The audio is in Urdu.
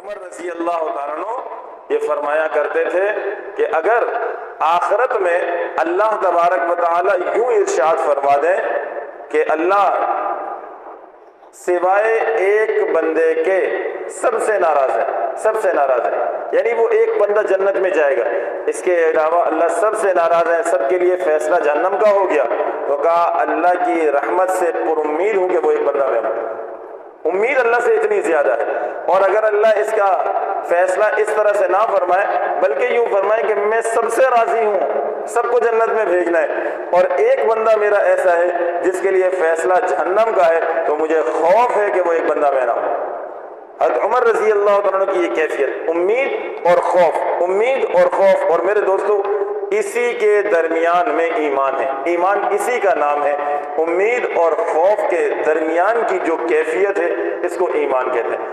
عمر رضی اللہ تعالیٰ عنہ یہ فرمایا کرتے تھے کہ اگر آخرت میں اللہ تبارک و تعالیٰ یوں ارشاد فرما دیں کہ اللہ سوائے ایک بندے کے سب سے ناراض ہے، سب سے ناراض ہے، یعنی وہ ایک بندہ جنت میں جائے گا، اس کے علاوہ اللہ سب سے ناراض ہے، سب کے لیے فیصلہ جہنم کا ہو گیا، تو کہا اللہ کی رحمت سے پر امید ہوں کہ وہ ایک بندہ میں ہوں، امید اللہ سے اتنی زیادہ ہے۔ اور اگر اللہ اس کا فیصلہ اس طرح سے نہ فرمائے بلکہ یوں فرمائے کہ میں سب سے راضی ہوں، سب کو جنت میں بھیجنا ہے، اور ایک بندہ میرا ایسا ہے جس کے لیے فیصلہ جہنم کا ہے، تو مجھے خوف ہے کہ وہ ایک بندہ میرا ہو۔ حضرت عمر رضی اللہ عنہ کی یہ کیفیت، امید اور خوف، امید اور خوف، اور میرے دوستو اسی کے درمیان میں ایمان ہے، ایمان اسی کا نام ہے، امید اور خوف کے درمیان کی جو کیفیت ہے اس کو ایمان کہتے ہیں۔